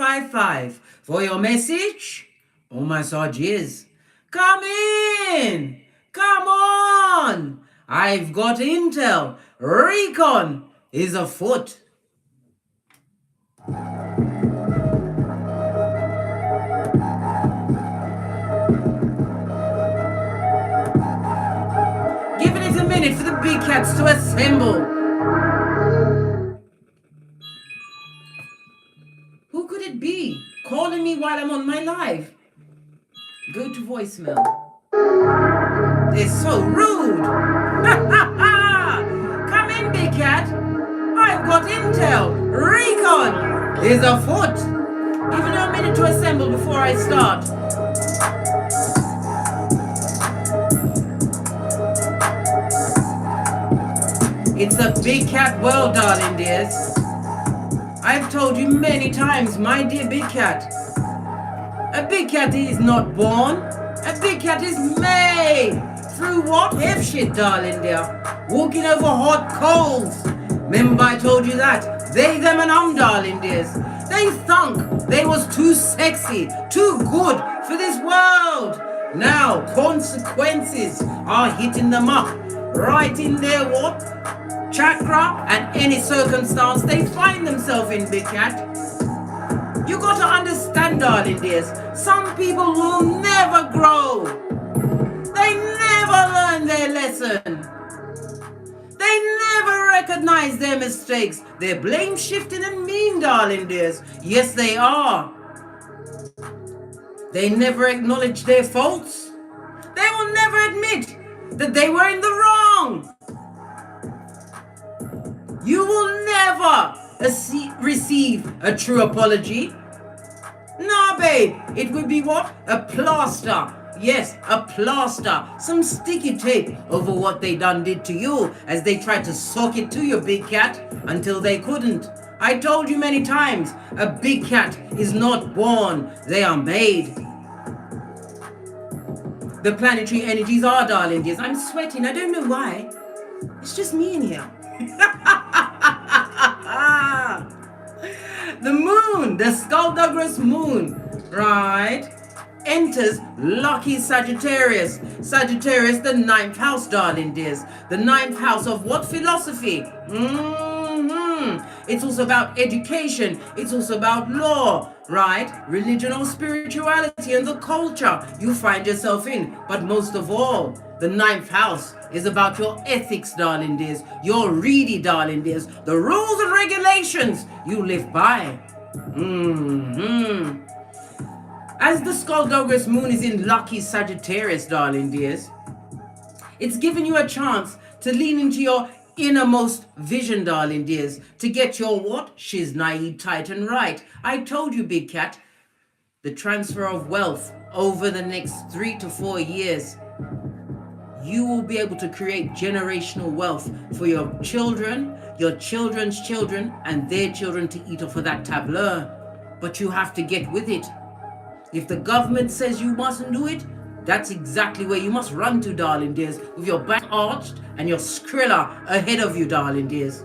555 for your message or massages. Come in. Come on. I've got intel. Recon is afoot. Giving it a minute for the big cats to assemble. Who could it be calling me while I'm on my live? Go to voicemail. They're so rude. Come in, big cat. I've got intel. Recon is afoot. Give it a minute to assemble before I start. It's a big cat world, darling dears. I've told you many times, my dear big cat. A big cat is not born. A big cat is made. Through what? F shit, darling dear. Walking over hot coals. Remember I told you that? They, them and darling dears. They thunk they was too sexy, too good for this world. Now consequences are hitting them up. Right in their what? Chakra and any circumstance they find themselves in, big cat. You got to understand, darling dears, some people will never grow. They never learn their lesson. They never recognize their mistakes. They're blame shifting and mean, darling dears. Yes, they are. They never acknowledge their faults. They will never admit that they were in the wrong. You will never receive a true apology. No, babe, it would be what? A plaster. Yes, a plaster. Some sticky tape over what they done did to you as they tried to sock it to your big cat until they couldn't. I told you many times, a big cat is not born, they are made. The planetary energies are, darling dears. I'm sweating, I don't know why. It's just me in here. The moon, the skullduggerous moon, right, enters lucky Sagittarius. Sagittarius, the 9th house, darling dears. The 9th house of what philosophy? It's also about education. It's also about law, right? Religion or spirituality and the culture you find yourself in. But most of all, the 9th house is about your ethics, darling dears. Your ready, darling dears. The rules and regulations you live by. As the skullduggerous moon is in lucky Sagittarius, darling dears, it's giving you a chance to lean into your innermost vision, darling dears, to get your what? She's naive, tight and right. I told you, big cat, the transfer of wealth over the next 3 to 4 years. You will be able to create generational wealth for your children, your children's children, and their children to eat off of that tableau. But you have to get with it. If the government says you mustn't do it, that's exactly where you must run to, darling dears, with your back arched and your skrilla ahead of you, darling dears.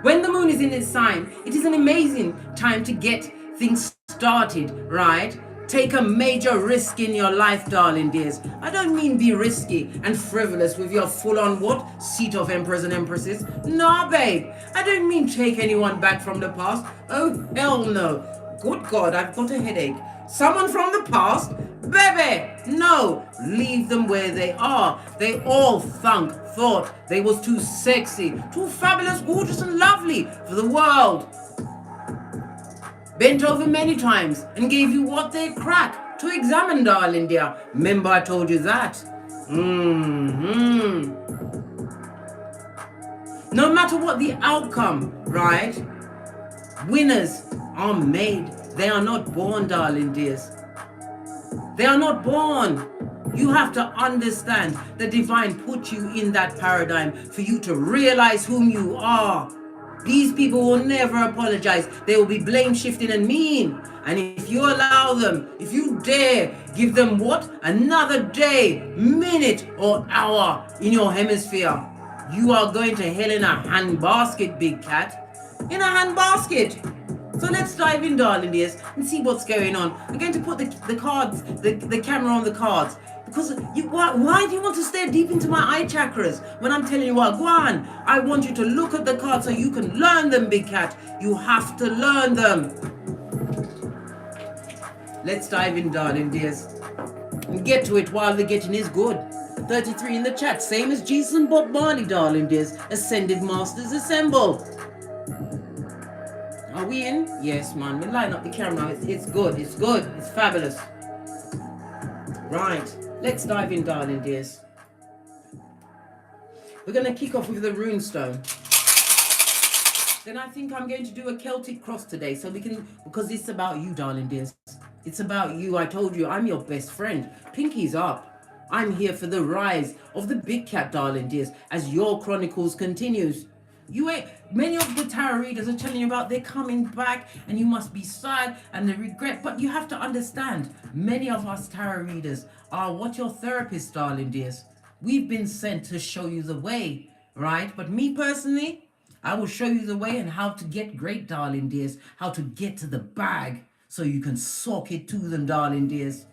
When the moon is in its sign, it is an amazing time to get things started, right? Take a major risk in your life, darling dears. I don't mean be risky and frivolous with your full-on what? Seat of emperors and empresses. Nah, babe. I don't mean take anyone back from the past. Oh, hell no. Good God, I've got a headache. Someone from the past? Baby, no. Leave them where they are. They all thought they was too sexy, too fabulous, gorgeous and lovely for the world. Bent over many times and gave you what they crack to examine, darling dear. Remember I told you that. No matter what the outcome, right? Winners are made. They are not born, darling dears. They are not born. You have to understand the divine put you in that paradigm for you to realize whom you are. These people will never apologize. They will be blame shifting and mean. And if you allow them, if you dare give them what? Another day, minute or hour in your hemisphere, you are going to hell in a handbasket, big cat. In a handbasket. So let's dive in, darling dears, and see what's going on. We're going to put the cards, the camera on the cards. Because why do you want to stare deep into my eye chakras when I'm telling you what? Go on. I want you to look at the cards so you can learn them, big cat. You have to learn them. Let's dive in, darling dears. And get to it while the getting is good. 33 in the chat, same as Jesus and Bob Marley, darling dears. Ascended Masters assemble. Are we in? Yes, man. We line up the camera. It's good. It's good. It's fabulous. Right. Let's dive in, darling dears. We're going to kick off with the rune stone. Then I think I'm going to do a Celtic cross today, so we can, because it's about you, darling dears. It's about you. I told you, I'm your best friend. Pinky's up. I'm here for the rise of the big cat, darling dears, as your chronicles continues. Many of the tarot readers are telling you about they're coming back and you must be sad and the regret, but you have to understand, many of us tarot readers are what your therapist, darling dears. We've been sent to show you the way, right? But me personally, I will show you the way and how to get great, darling dears, how to get to the bag so you can sock it to them, darling dears.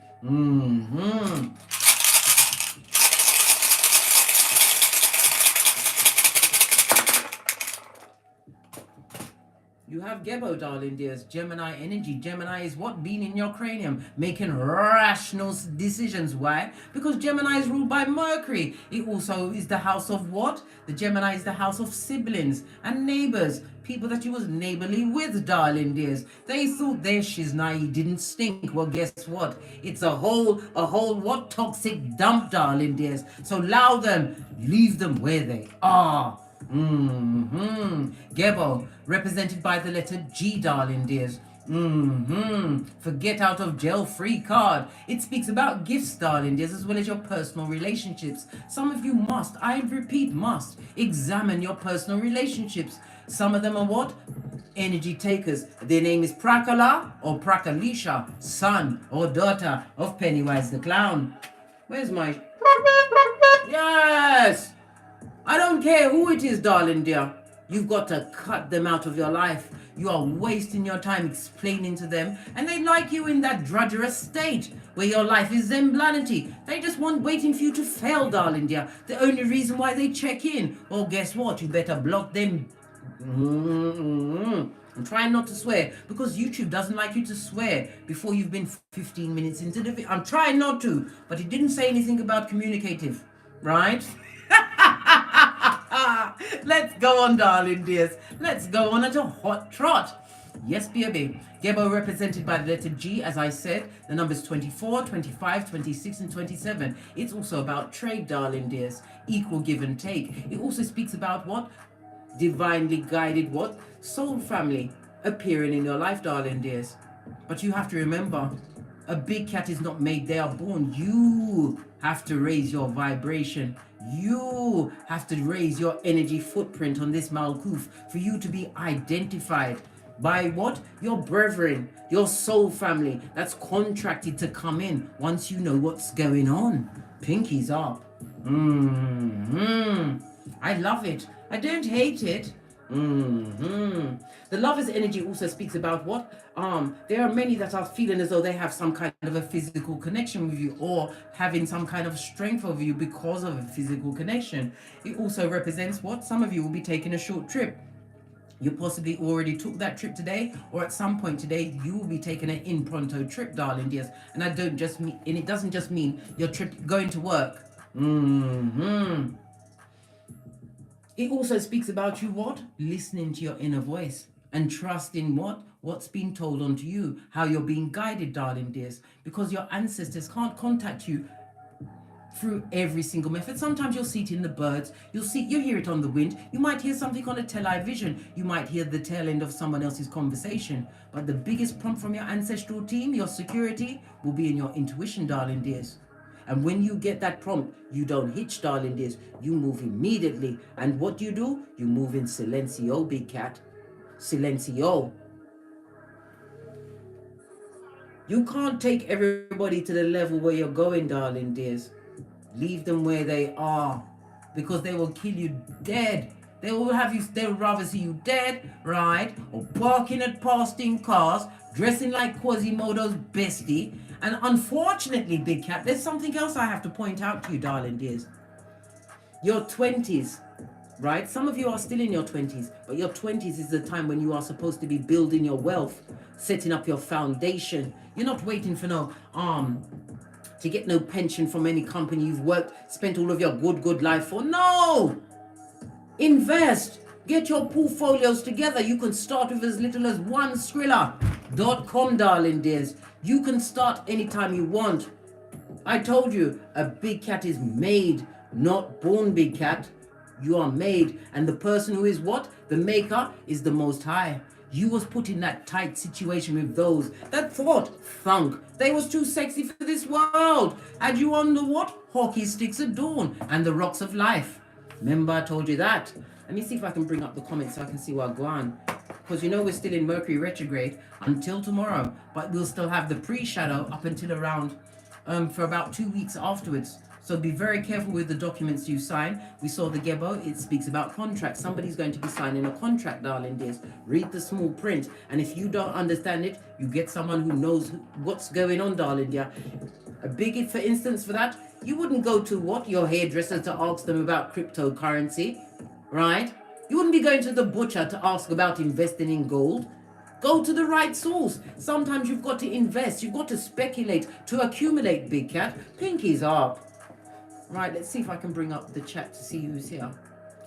You have Gebo, darling dears, Gemini energy. Gemini is what? Being in your cranium, making rational decisions. Why? Because Gemini is ruled by Mercury. It also is the house of what? The Gemini is the house of siblings and neighbors. People that you was neighborly with, darling dears. They thought their shiznai didn't stink. Well, guess what? It's a whole what? Toxic dump, darling dears. So allow them, leave them where they are. Gebo, represented by the letter G, darling dears. Forget out of jail free card. It speaks about gifts, darling dears, as well as your personal relationships. Some of you must, I repeat, must examine your personal relationships. Some of them are what? Energy takers. Their name is Prakala or Prakalisha, son or daughter of Pennywise the Clown. Where's my... Yes! I don't care who it is, darling dear. You've got to cut them out of your life. You are wasting your time explaining to them, and they like you in that drudgerous state where your life is zemblanity. They just want waiting for you to fail, darling dear. The only reason why they check in. Well, guess what? You better block them. I'm trying not to swear because YouTube doesn't like you to swear before you've been 15 minutes into the video. I'm trying not to, but it didn't say anything about communicative, right? Let's go on, darling dears. Let's go on at a hot trot. Yes, baby. Gebo represented by the letter G, as I said. The numbers 24, 25, 26, and 27. It's also about trade, darling dears. Equal give and take. It also speaks about what? Divinely guided what? Soul family appearing in your life, darling dears. But you have to remember, a big cat is not made, they are born. You have to raise your vibration. You have to raise your energy footprint on this Malkuth for you to be identified by what? Your brethren, your soul family that's contracted to come in once you know what's going on. Pinky's up. I love it. I don't hate it. The lover's energy also speaks about what? There are many that are feeling as though they have some kind of a physical connection with you or having some kind of strength over you because of a physical connection. It also represents what? Some of you will be taking a short trip. You possibly already took that trip today, or at some point today you will be taking an in pronto trip, darling dears. And I don't just mean, and it doesn't just mean your trip going to work. It also speaks about you what? Listening to your inner voice and trusting what? What's being told onto you, how you're being guided, darling dears, because your ancestors can't contact you through every single method. Sometimes you'll see it in the birds, you'll hear it on the wind, you might hear something on a television, you might hear the tail end of someone else's conversation. But the biggest prompt from your ancestral team, your security, will be in your intuition, darling dears. And when you get that prompt, you don't hitch, darling dears. You move immediately. And what do? You move in silencio, big cat. Silencio. You can't take everybody to the level where you're going, darling dears. Leave them where they are, because they will kill you dead They will have you, they would rather see you dead, right? Or parking at passing cars, dressing like Quasimodo's bestie. And unfortunately, Big Cat, there's something else I have to point out to you, darling dears. Your 20s, right? Some of you are still in your 20s, but your 20s is the time when you are supposed to be building your wealth, setting up your foundation. You're not waiting for no to get no pension from any company you've worked, spent all of your good life for. No! Invest. Get your portfolios together. You can start with as little as oneskrilla.com, darling dears. You can start anytime you want. I told you, a big cat is made, not born, Big Cat. You are made, and the person who is what? The maker is the Most High. You was put in that tight situation with those that thought, thunk, they was too sexy for this world. Had you on the what? Hockey sticks at dawn and the rocks of life. Remember I told you that? Let me see if I can bring up the comments so I can see what go on. Because you know we're still in Mercury retrograde until tomorrow, but we'll still have the pre-shadow up until around for about 2 weeks afterwards. So be very careful with the documents you sign. We saw the Gebo, it speaks about contracts. Somebody's going to be signing a contract, darling dears. Read the small print. And if you don't understand it, you get someone who knows what's going on, darling dear. A big, for instance, for that, you wouldn't go to what? Your hairdresser to ask them about cryptocurrency, right? You wouldn't be going to the butcher to ask about investing in gold. Go to the right source. Sometimes you've got to invest. You've got to speculate to accumulate, Big Cat. Pinkies up. Right, let's see if I can bring up the chat to see who's here.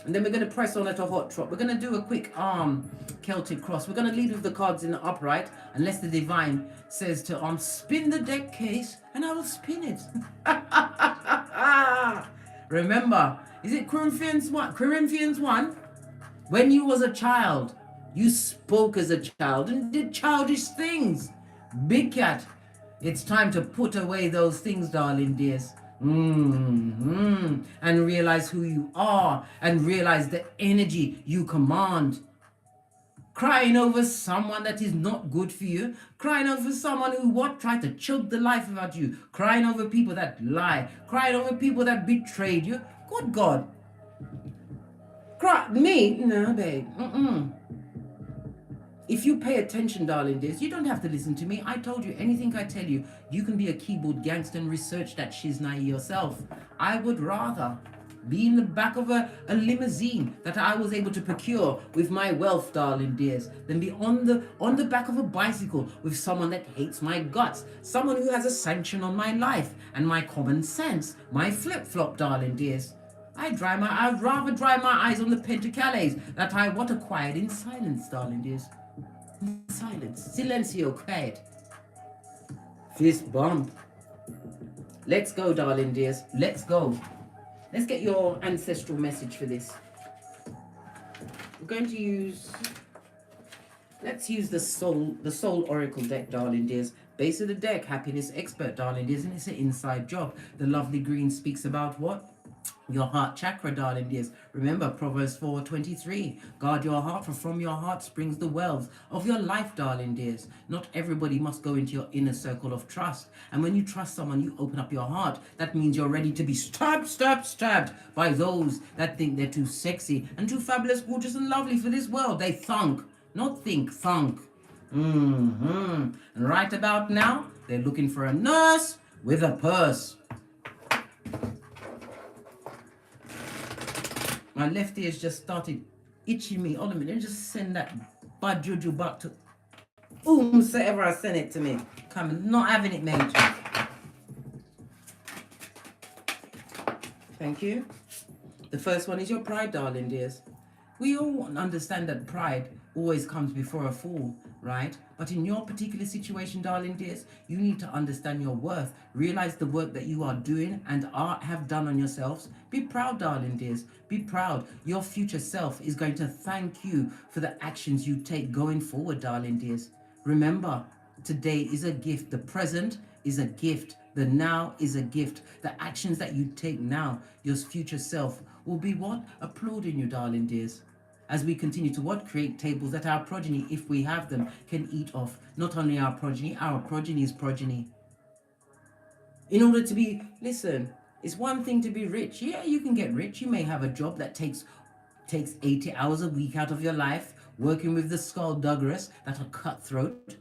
And then we're going to press on at a hot trot. We're going to do a quick Celtic cross. We're going to lead with the cards in the upright, unless the divine says to spin the deck case, and I will spin it. Remember, is it Corinthians 1? Corinthians 1? When you was a child, you spoke as a child and did childish things. Big Cat, it's time to put away those things, darling dears. And realize who you are and realize the energy you command. Crying over someone that is not good for you, crying over someone who tried to choke the life out of you, crying over people that lie, crying over people that betrayed you. Good God. Cry me? No, babe. If you pay attention, darling dears, you don't have to listen to me. I told you, anything I tell you, you can be a keyboard gangster and research that shiznai yourself. I would rather be in the back of a limousine that I was able to procure with my wealth, darling dears, than be on the back of a bicycle with someone that hates my guts, someone who has a sanction on my life and my common sense, my flip-flop, darling dears. I'd rather dry my eyes on the pentacales that I acquired in silence, darling dears. Silence. Silencio, quiet. Fist bump. Let's go, darling dears. Let's go. Let's get your ancestral message for this. We're going to use... Let's use the soul oracle deck, darling dears. Base of the deck, happiness expert, darling dears. And it's an inside job. The lovely green speaks about what? Your heart chakra, darling dears. Remember Proverbs 4:23. Guard your heart, for from your heart springs the wells of your life, darling dears. Not everybody must go into your inner circle of trust. And when you trust someone, you open up your heart. That means you're ready to be stabbed by those that think they're too sexy and too fabulous, gorgeous, and lovely for this world. They thunk, not think, thunk. And right about now, they're looking for a nurse with a purse. My left ear's just started itching me. Hold a minute, just send that bad juju back to whomsoever I send it to me. Come, not having it, mate. Thank you. The first one is your pride, darling dears. We all understand that pride always comes before a fall, right? But in your particular situation, darling dears, you need to understand your worth. Realize the work that you are doing and have done on yourselves. Be proud, darling dears. Be proud. Your future self is going to thank you for the actions you take going forward, darling dears. Remember, today is a gift. The present is a gift. The now is a gift. The actions that you take now, your future self will be what? Applauding you, darling dears. As we continue to create tables that our progeny, if we have them, can eat off. Not only our progeny's progeny. In order to be, listen, it's one thing to be rich. Yeah, you can get rich. You may have a job that takes takes 80 hours a week out of your life, working with the skullduggerers that are cutthroat.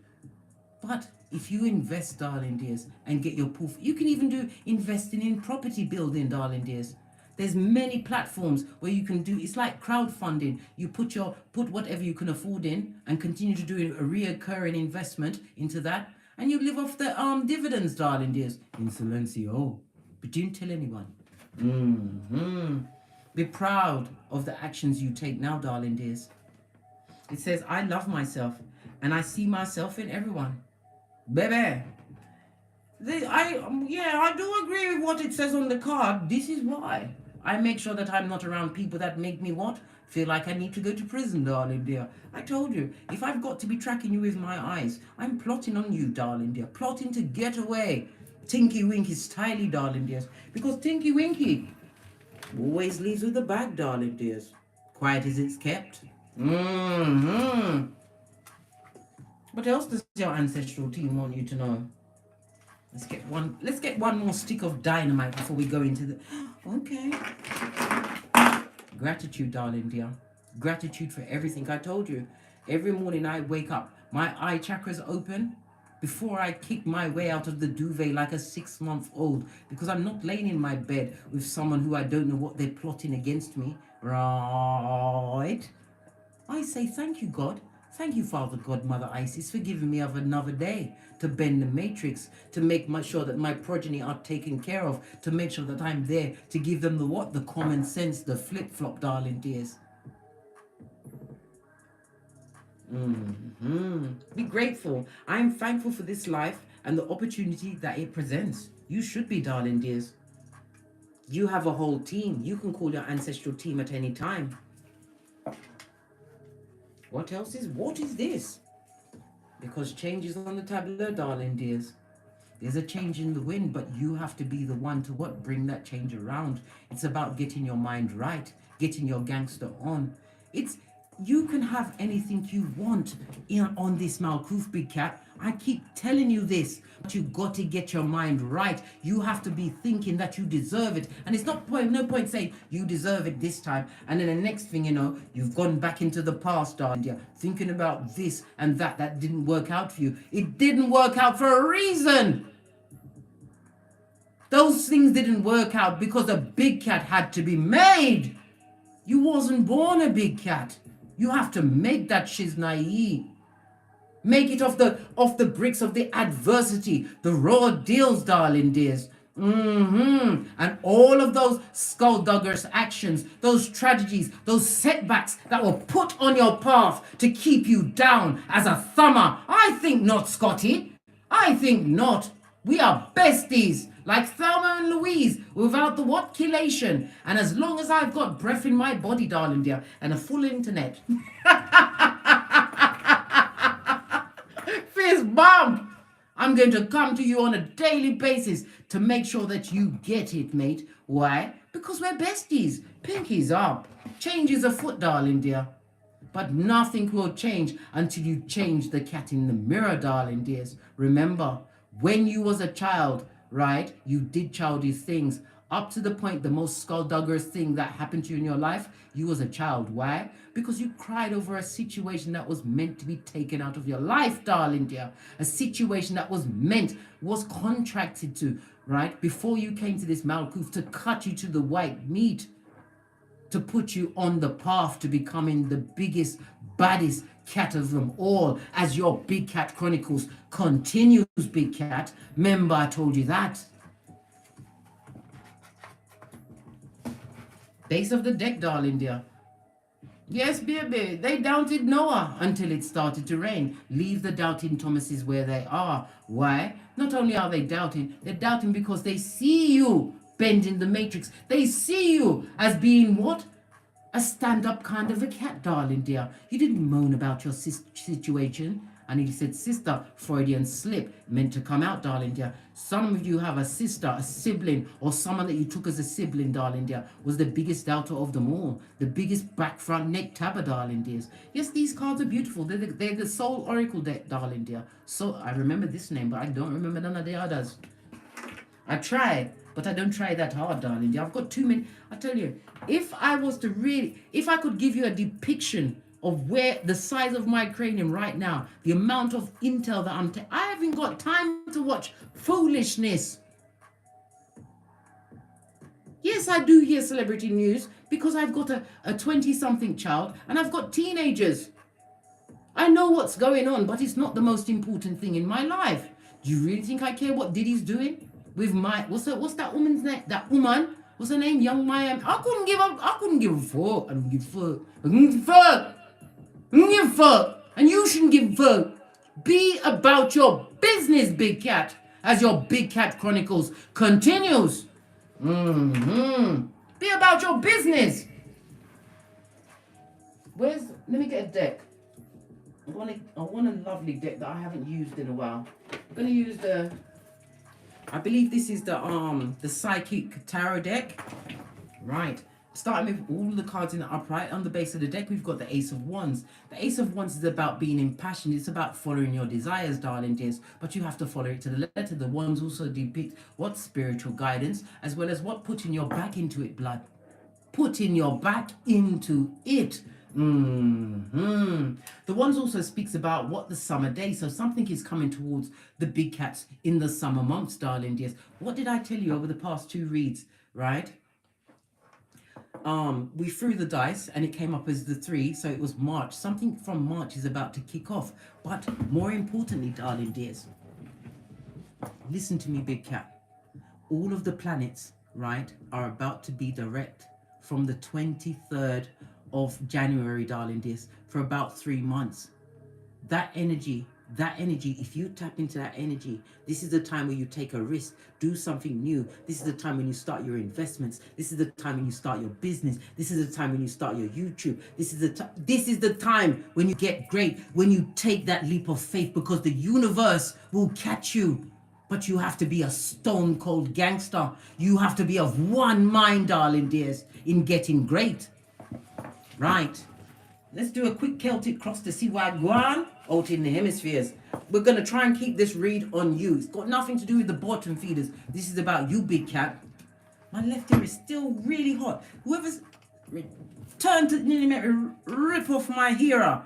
But if you invest, darling dears, and get your poof, you can even do investing in property building, darling dears. There's many platforms where you can do, it's like crowdfunding. You put whatever you can afford in and continue to do a reoccurring investment into that, and you live off the dividends, darling dears. In silencio. But don't tell anyone. Be proud of the actions you take now, darling dears. It says, I love myself and I see myself in everyone. Baby. I do agree with what it says on the card. This is why I make sure that I'm not around people that make me what? Feel like I need to go to prison, darling dear. I told you, if I've got to be tracking you with my eyes, I'm plotting on you, darling dear. Plotting to get away. Tinky Winky styly, darling dears. Because Tinky Winky always leaves with the bag, darling dears. Quiet as it's kept. What else does your ancestral team want you to know? Let's get one more stick of dynamite before we go into the... Okay. Gratitude, darling dear. Gratitude for everything. I told you, every morning I wake up, my eye chakras open before I kick my way out of the duvet like a 6-month-old, because I'm not laying in my bed with someone who I don't know what they're plotting against me. Right? I say thank you, God. Thank you, Father God, Mother Isis, for giving me of another day to bend the matrix, to make sure that my progeny are taken care of, to make sure that I'm there to give them the what? The common sense, the flip-flop, darling dears. Be grateful. I'm thankful for this life and the opportunity that it presents. You should be, darling dears. You have a whole team. You can call your ancestral team at any time. What else is? What is this? Because change is on the tableau, darling dears. There's a change in the wind, but you have to be the one to what? Bring that change around. It's about getting your mind right, getting your gangster on. You can have anything you want on this Malkuth, big cat. I keep telling you this, but you got to get your mind right. You have to be thinking that you deserve it. And it's no point saying you deserve it this time. And then the next thing you know, you've gone back into the past, darling dear, thinking about this and that didn't work out for you. It didn't work out for a reason. Those things didn't work out because a big cat had to be made. You wasn't born a big cat. You have to make that shiznai. Make it off the bricks of the adversity, the raw deals, darling dears. And all of those skullduggers actions, those tragedies, those setbacks that were put on your path to keep you down as a thumber. I think not, Scotty. I think not. We are besties, like Thelma and Louise, without the what-culation. And as long as I've got breath in my body, darling dear, and a full internet. Fist bump! I'm going to come to you on a daily basis to make sure that you get it, mate. Why? Because we're besties. Pinkies up. Change is afoot, darling dear. But nothing will change until you change the cat in the mirror, darling dears. Remember, when you was a child, right, you did childish things. Up to the point, the most skulldugger's thing that happened to you in your life, you was a child. Why? Because you cried over a situation that was meant to be taken out of your life, darling dear. A situation that was contracted to, right, before you came to this Malkuth, to cut you to the white meat, to put you on the path to becoming the biggest, baddest cat of them all, as your Big Cat Chronicles continues, Big Cat. Remember, I told you that. Base of the deck, darling dear. Yes, baby, they doubted Noah until it started to rain. Leave the doubting Thomases where they are. Why? Not only are they doubting, they're doubting because they see you bending the matrix. They see you as being what? A stand-up kind of a cat, darling dear. You didn't moan about your situation. And he said, sister, Freudian slip, meant to come out, darling dear. Some of you have a sister, a sibling, or someone that you took as a sibling, darling dear, was the biggest doubter of them all. The biggest back, front, neck tabber, darling dears. Yes, these cards are beautiful. They're the soul oracle deck, darling dear. So I remember this name, but I don't remember none of the others. I tried, but I don't try that hard, darling dear. I've got too many. I tell you, if I could give you a depiction of where the size of my cranium right now, the amount of intel that I haven't got time to watch foolishness. Yes, I do hear celebrity news because I've got a 20-something child and I've got teenagers. I know what's going on, but it's not the most important thing in my life. Do you really think I care what Diddy's doing with my what's that woman's name? That woman, what's her name? Young Miami. I couldn't give a fuck. I don't give a fuck. I don't give a fuck. I don't give a fuck. And you shouldn't give a fuck. Be about your business, Big Cat, as your Big Cat Chronicles continues. Be about your business. Let me get a deck. I want a lovely deck that I haven't used in a while. I'm gonna use I believe this is the Psychic Tarot deck. Right. Starting with all the cards in the upright. On the base of the deck, we've got the Ace of Wands. The Ace of Wands is about being impassioned. It's about following your desires, darling dears. But you have to follow it to the letter. The Wands also depict what spiritual guidance, as well as what putting your back into it, blood. Putting your back into it. The Wands also speaks about what the summer day. So something is coming towards the big cats in the summer months, darling dears. What did I tell you over the past 2 reads, right? We threw the dice and it came up as the 3, so it was March. Something from March is about to kick off. But more importantly, darling dears, listen to me, big cat. All of the planets, right, are about to be direct from the 23rd of January, darling dears, for about 3 months. That energy, if you tap into that energy, this is the time where you take a risk, do something new. This is the time when you start your investments. This is the time when you start your business. This is the time when you start your YouTube. This is the time when you get great, when you take that leap of faith, because the universe will catch you. But you have to be a stone cold gangster. You have to be of one mind, darling dears, in getting great. Right. Let's do a quick Celtic cross to see where I go on out in the hemispheres. We're going to try and keep this read on you. It's got nothing to do with the bottom feeders. This is about you, big cat. My left ear is still really hot. Whoever's turned to nearly make me rip off my hearer.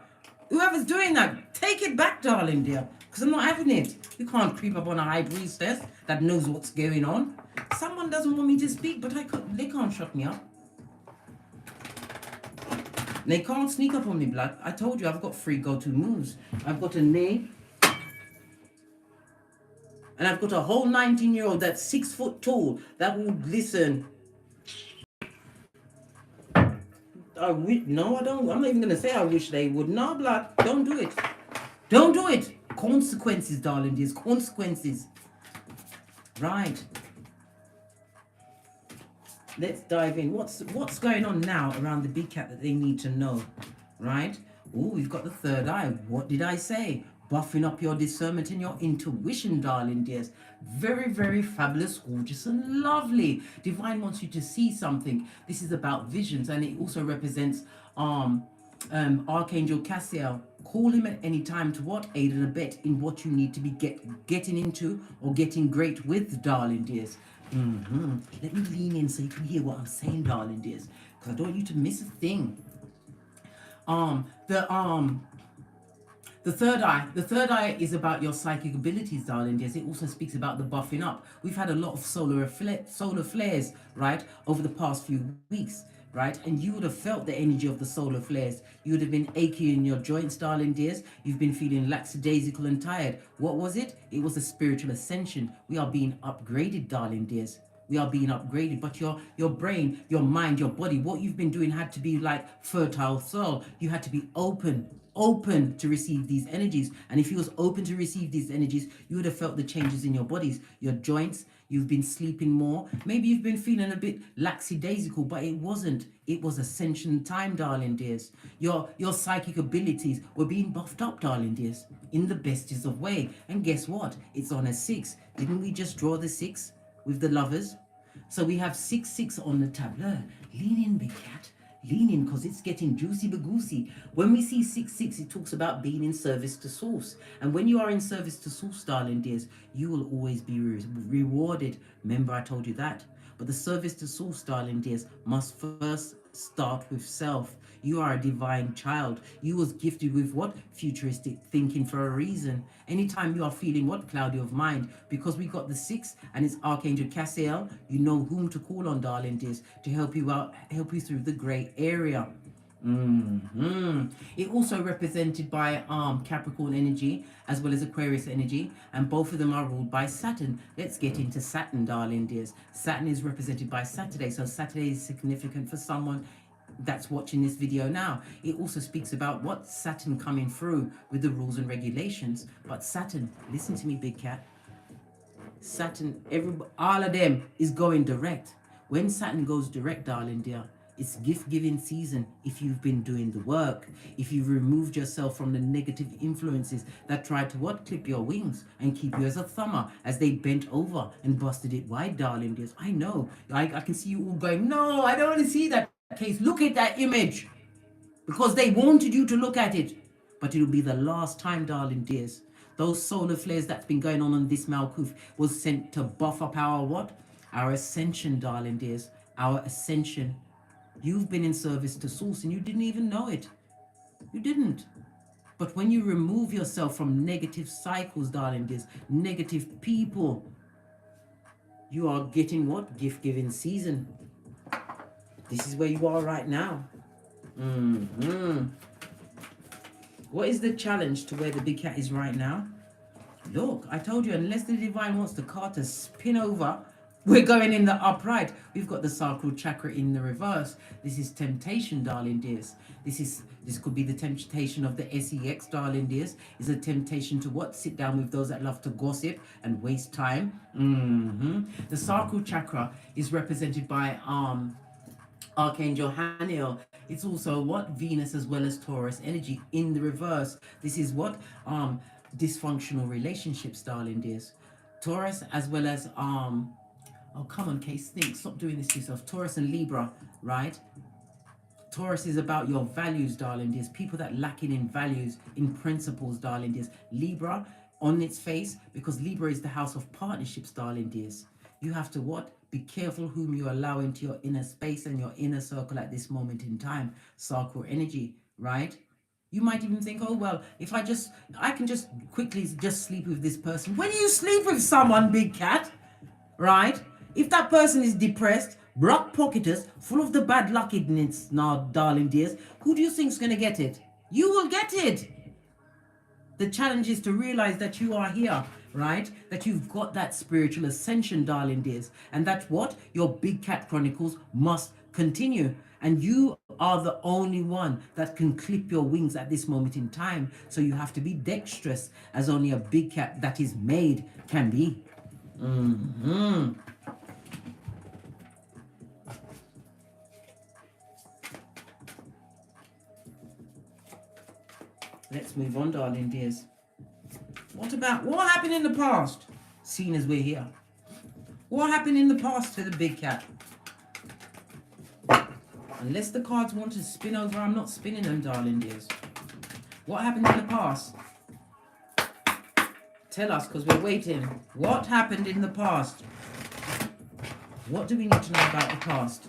Whoever's doing that, take it back, darling dear. Because I'm not having it. You can't creep up on a high priestess that knows what's going on. Someone doesn't want me to speak, but they can't shut me up. They can't sneak up on me, blood. I told you I've got 3 go-to moves. I've got a name. And I've got a whole 19-year-old that's 6 foot tall that will listen. No, I don't. I'm not even going to say I wish they would. No, blood. Don't do it. Don't do it. Consequences, darling. There's consequences. Right. Let's dive in. What's going on now around the big cat that they need to know, right? Oh, we've got the third eye. What did I say? Buffing up your discernment and your intuition, darling dears. Very, very fabulous, gorgeous, and lovely. Divine wants you to see something. This is about visions, and it also represents Archangel Cassiel. Call him at any time to what? Aid and abet in what you need to be getting into or getting great with, darling dears. Let me lean in so you can hear what I'm saying, darling dears, because I don't want you to miss a thing. The third eye is about your psychic abilities, darling dears. It also speaks about the buffing up. We've had a lot of solar flares, right, over the past few weeks, right? And you would have felt the energy of the solar flares. You would have been achy in your joints, darling dears. You've been feeling lackadaisical and tired. What was it? It was a spiritual ascension. We are being upgraded, darling dears. We are being upgraded, but your brain, your mind, your body, what you've been doing had to be like fertile soil. You had to be open to receive these energies. And if you was open to receive these energies, you would have felt the changes in your bodies, your joints. You've been sleeping more. Maybe you've been feeling a bit lackadaisical, but it wasn't. It was ascension time, darling dears. Your psychic abilities were being buffed up, darling dears, in the bestest of way. And guess what? It's on a 6. Didn't we just draw the 6 with the lovers? So we have 6 on the tableau. Lean in, big cat. Lean in, because it's getting juicy bagoosey. When we see 6-6, it talks about being in service to source. And when you are in service to source, darling dears, you will always be rewarded. Remember, I told you that. But the service to source, darling dears, must first start with self. You are a divine child. You was gifted with what? Futuristic thinking for a reason. Anytime you are feeling what? Cloudy of mind. Because we got the 6 and it's Archangel Cassiel, you know whom to call on, darling dears, to help you out, help you through the grey area. It also represented by Capricorn energy as well as Aquarius energy, and both of them are ruled by Saturn. Let's get into Saturn, darling dears. Saturn is represented by Saturday, so Saturday is significant for someone that's watching this video now. It also speaks about what? Saturn coming through with the rules and regulations. But Saturn, listen to me, big cat. Saturn, all of them is going direct. When Saturn goes direct, darling dear, it's gift-giving season if you've been doing the work. If you've removed yourself from the negative influences that tried to what? Clip your wings and keep you as a thumber as they bent over and busted it wide, darling dears. I know. I can see you all going, no, I don't want to see that case. Look at that image. Because they wanted you to look at it. But it'll be the last time, darling dears. Those solar flares that's been going on this Malkuth was sent to buff up our what? Our ascension, darling dears. Our ascension. You've been in service to source and you didn't even know it. You didn't. But when you remove yourself from negative cycles, darling dears, negative people, you are getting what? Gift-giving season. This is where you are right now. What is the challenge to where the big cat is right now? Look, I told you, unless the divine wants the car to spin over, we're going in the upright. We've got the sacral chakra in the reverse. This is temptation, darling dears. This could be the temptation of the SEX, darling dears. Is a temptation to what? Sit down with those that love to gossip and waste time. The sacral chakra is represented by Archangel Haniel. It's also what? Venus as well as Taurus energy in the reverse. This is what? Dysfunctional relationships, darling dears. Taurus as well as oh, come on, Case, think. Stop doing this to yourself. Taurus and Libra, right? Taurus is about your values, darling dears. People that lacking in values, in principles, darling dears. Libra, on its face, because Libra is the house of partnerships, darling dears. You have to what? Be careful whom you allow into your inner space and your inner circle at this moment in time. Sacral energy, right? You might even think, oh, well, if I can just quickly just sleep with this person. When you sleep with someone, big cat, right? If that person is depressed, brock-pocketed, full of the bad luckiness now, darling dears, who do you think is going to get it? You will get it. The challenge is to realize that you are here, right? That you've got that spiritual ascension, darling dears. And that what? Your big cat chronicles must continue. And you are the only one that can clip your wings at this moment in time. So you have to be dexterous as only a big cat that is made can be. Let's move on, darling dears. What happened in the past? Seeing as we're here. What happened in the past to the big cat? Unless the cards want to spin over, I'm not spinning them, darling dears. What happened in the past? Tell us, because we're waiting. What happened in the past? What do we need to know about the past?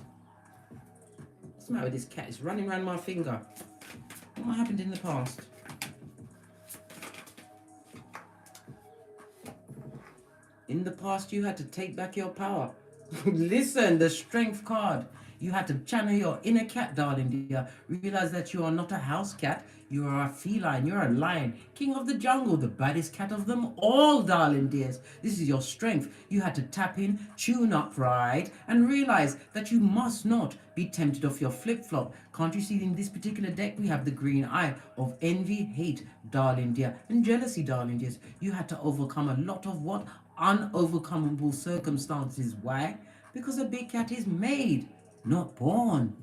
What's the matter with this cat? It's running around my finger. What happened in the past? In the past, you had to take back your power. Listen, the strength card. You had to channel your inner cat, darling dear. Realize that you are not a house cat. You are a feline. You're a lion. King of the jungle. The baddest cat of them all, darling dears. This is your strength. You had to tap in, tune up, right? And realize that you must not be tempted off your flip-flop. Can't you see in this particular deck, we have the green eye of envy, hate, darling dear, and jealousy, darling dears. You had to overcome a lot of what? Unovercomable circumstances. Why? Because a big cat is made, not born.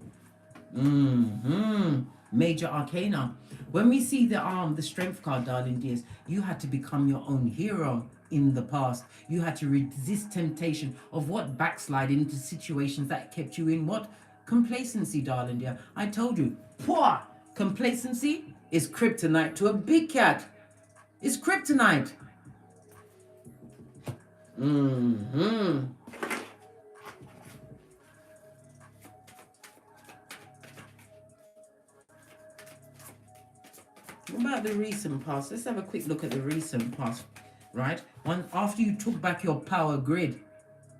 Major arcana. When we see the strength card, darling dears, you had to become your own hero in the past. You had to resist temptation of what? Backslide into situations that kept you in what? Complacency, darling dear. I told you, poor complacency is kryptonite to a big cat. It's kryptonite. What about the recent past? Let's have a quick look at the recent past, right? After you took back your power grid,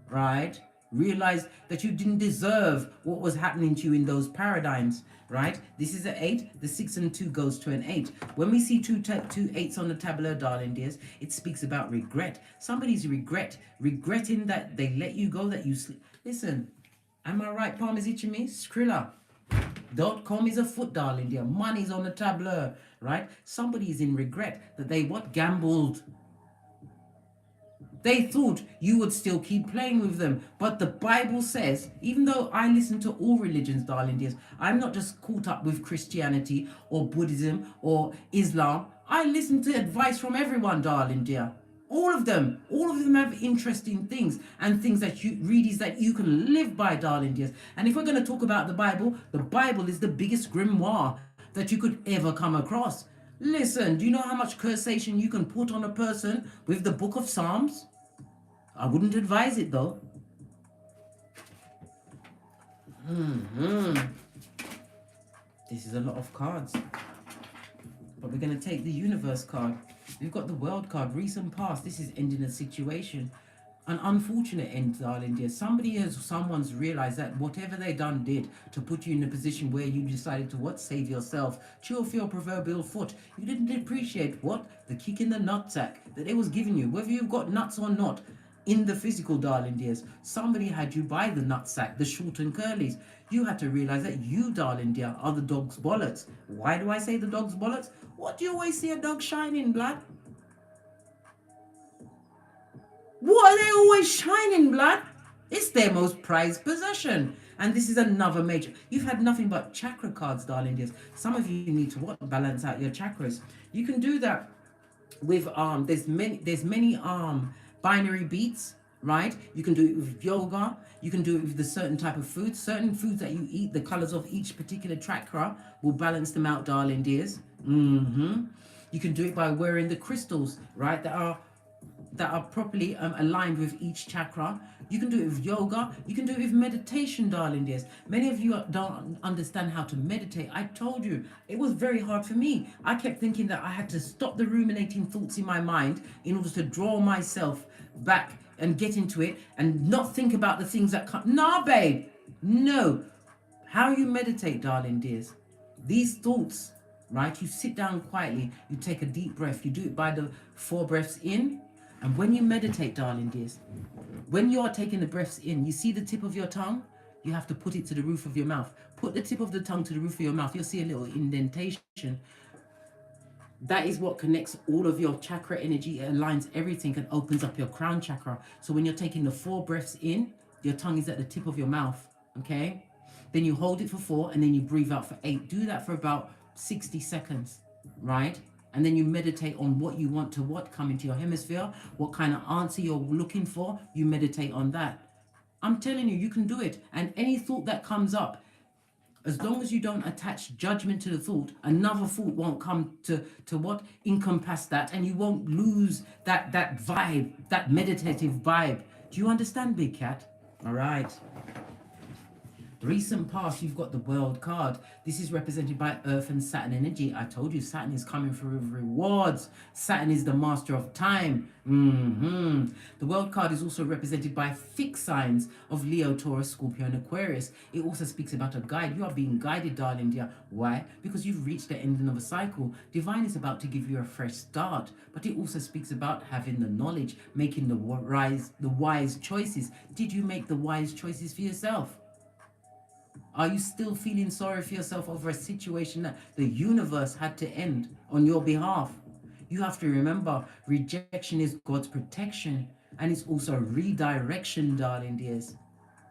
right? Realize that you didn't deserve what was happening to you in those paradigms, right? This is an 8. The 6 and 2 goes to an 8. When we see two 8s on the tableau, darling dears, it speaks about regret. Somebody's regretting that they let you go, that you sleep. Listen, and my right palm is itching me. Skrilla.com is afoot, darling dear. Money's on the tableau, right? Somebody is in regret that they gambled. They thought you would still keep playing with them. But the Bible says, even though I listen to all religions, darling dears, I'm not just caught up with Christianity or Buddhism or Islam. I listen to advice from everyone, darling dear. All of them have interesting things and things that you read is that you can live by, darling dears. And if we're going to talk about the Bible is the biggest grimoire that you could ever come across. Listen, do you know how much cursation you can put on a person with the book of Psalms? I wouldn't advise it though. This is a lot of cards. But we're going to take the universe card. We've got the world card, recent past. This is ending a situation. An unfortunate end, darling dear. Someone's realized that whatever they did to put you in a position where you decided to save yourself, chew off your proverbial foot. You didn't appreciate the kick in the nutsack that it was giving you, whether you've got nuts or not. In the physical, darling dears, somebody had you by the nutsack, the short and curlies. You had to realize that you, darling dear, are the dog's bollocks. Why do I say the dog's bollocks? What do you always see a dog shining, blood? What are they always shining, blood? It's their most prized possession. And this is another major. You've had nothing but chakra cards, darling dears. Some of you need to balance out your chakras. You can do that with there's many binary beats, right? You can do it with yoga. You can do it with the certain type of foods. Certain foods that you eat, the colors of each particular chakra will balance them out, darling dears. You can do it by wearing the crystals, right? That are properly aligned with each chakra. You can do it with yoga. You can do it with meditation, darling dears. Many of you don't understand how to meditate. I told you, it was very hard for me. I kept thinking that I had to stop the ruminating thoughts in my mind in order to draw myself back and get into it and not think about the things that come. Nah, babe. No. How you meditate, darling dears. These thoughts, right? You sit down quietly. You take a deep breath. You do it by the 4 breaths in. And when you meditate, darling dears, when you are taking the breaths in, you see the tip of your tongue? You have to put it to the roof of your mouth. Put the tip of the tongue to the roof of your mouth. You'll see a little indentation. That is what connects all of your chakra energy. It aligns everything and opens up your crown chakra. So when you're taking the 4 breaths in, your tongue is at the tip of your mouth, okay? Then you hold it for 4 and then you breathe out for 8. Do that for about 60 seconds, right? And then you meditate on what you want to come into your hemisphere, what kind of answer you're looking for, you meditate on that. I'm telling you, you can do it. And any thought that comes up, as long as you don't attach judgment to the thought, another thought won't come to encompass that, and you won't lose that vibe, that meditative vibe. Do you understand, Big Cat? All right. Recent past, you've got the world card. This is represented by Earth and Saturn energy. I told you Saturn is coming through with rewards. Saturn is the master of time. The world card is also represented by fixed signs of Leo, Taurus, Scorpio, and Aquarius. It also speaks about a guide. You are being guided, darling dear. Why? Because you've reached the ending of a cycle. Divine is about to give you a fresh start. But it also speaks about having the knowledge, making the wise choices. Did you make the wise choices for yourself? Are you still feeling sorry for yourself over a situation that the universe had to end on your behalf? You have to remember, rejection is God's protection, and it's also redirection, darling dears,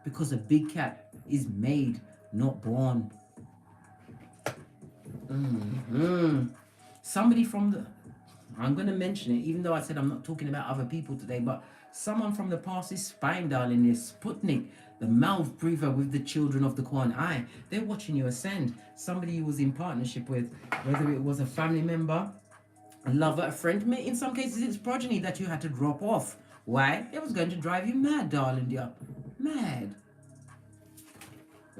because a big cat is made, not born. Somebody from the... I'm going to mention it, even though I said I'm not talking about other people today, but someone from the past is spying, darling. Is Sputnik, the mouth breather with the children of the corn eye. They're watching you ascend. Somebody you was in partnership with, whether it was a family member, a lover, a friend, in some cases it's progeny that you had to drop off. Why? It was going to drive you mad, darling dear. Mad.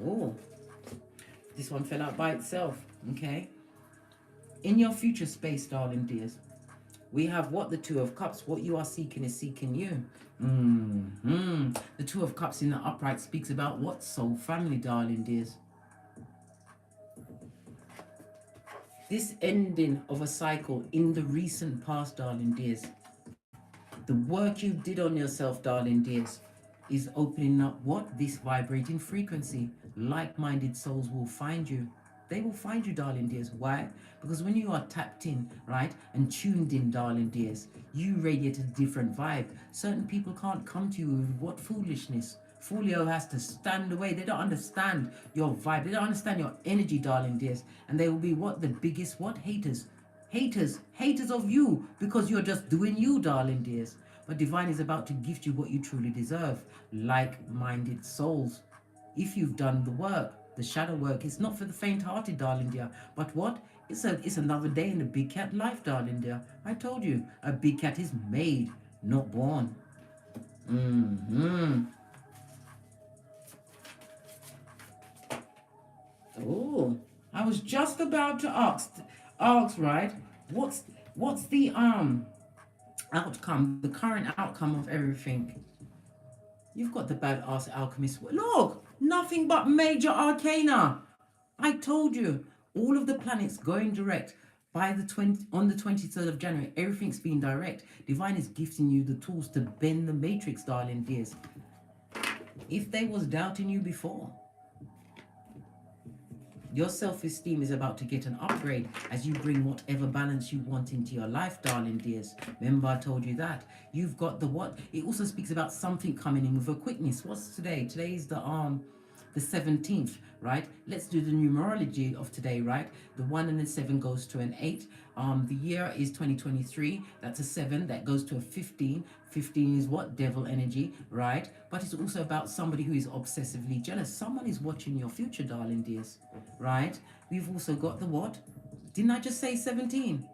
Oh, this one fell out by itself. Okay. In your future space, darling dears, we have what? The Two of Cups. What you are seeking is seeking you. The Two of Cups in the upright speaks about what? Soul family, darling dears. This ending of a cycle in the recent past, darling dears. The work you did on yourself, darling dears, is opening up what? This vibrating frequency. Like-minded souls will find you. They will find you, darling dears. Why? Because when you are tapped in, right, and tuned in, darling dears, you radiate a different vibe. Certain people can't come to you with what? Foolishness. Folio has to stand away. They don't understand your vibe. They don't understand your energy, darling dears. And they will be what? The biggest what? Haters. Haters of you, because you're just doing you, darling dears. But divine is about to gift you what you truly deserve. Like-minded souls. If you've done the work, the shadow work, it's not for the faint-hearted, darling dear. But what? It's another day in the big cat life, darling dear. I told you, a big cat is made, not born. Oh, I was just about to ask, right? What's the outcome, the current outcome of everything? You've got the badass alchemist. Look, nothing but major arcana. I told you, all of the planets going direct by on the 23rd of January. Everything's being direct. Divine is gifting you the tools to bend the matrix, darling dears. If they was doubting you before, your self-esteem is about to get an upgrade as you bring whatever balance you want into your life, darling dears. Remember, I told you that. You've got the what? It also speaks about something coming in with a quickness. What's today? Today is the 17th, right? Let's do the numerology of today, right? The 1 and the 7 goes to an 8. The year is 2023. That's a 7. That goes to a 15. 15 is what? Devil energy, right? But it's also about somebody who is obsessively jealous. Someone is watching your future, darling dears, right? We've also got the what? Didn't I just say 17?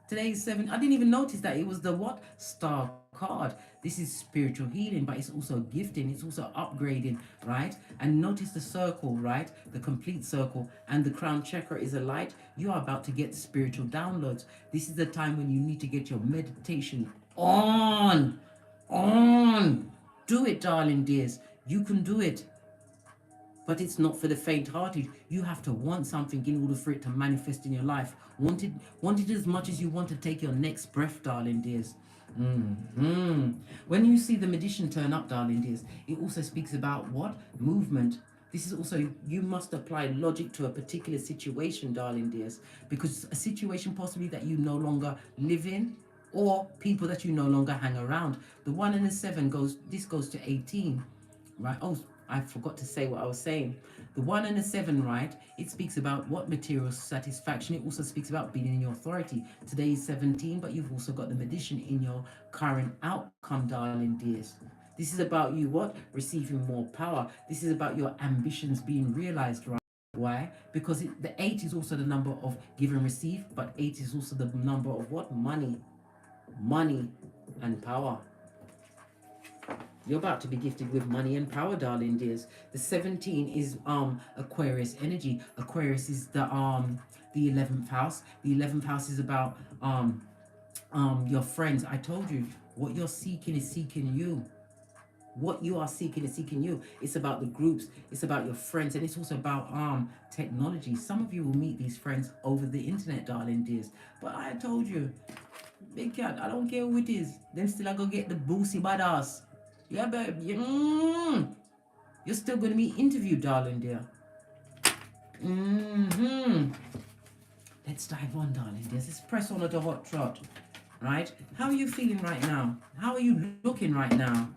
Today is 7. I didn't even notice that it was the what? Star card. This is spiritual healing, but it's also gifting. It's also upgrading, right? And notice the circle, right? The complete circle. And the crown chakra is a light. You are about to get spiritual downloads. This is the time when you need to get your meditation on. Do it, darling dears. You can do it. But it's not for the faint-hearted. You have to want something in order for it to manifest in your life. Want it as much as you want to take your next breath, darling dears. When you see the magician turn up, darling dears, it also speaks about what? Movement. This is also, you must apply logic to a particular situation, darling dears, because a situation possibly that you no longer live in, or people that you no longer hang around. The 1 and the 7 goes to 18, right? Oh, I forgot to say what I was saying. The 1 and the 7, right? It speaks about what? Material satisfaction. It also speaks about being in your authority. Today is 17, but you've also got the magician in your current outcome, darling dears. This is about you what? Receiving more power. This is about your ambitions being realized, right? Why? Because the 8 is also the number of give and receive, but 8 is also the number of what? Money and power. You're about to be gifted with money and power, darling dears. The 17 is Aquarius energy. Aquarius is the 11th house. The 11th house is about your friends. I told you, what you're seeking is seeking you. What you are seeking is seeking you. It's about the groups. It's about your friends. And it's also about technology. Some of you will meet these friends over the internet, darling dears. But I told you, big cat, I don't care who it is. Then still I go get the boosie badass. Yeah, babe. You're still going to be interviewed, darling dear. Let's dive on, darling dear. Let's press on at a hot trot, right? How are you feeling right now? How are you looking right now?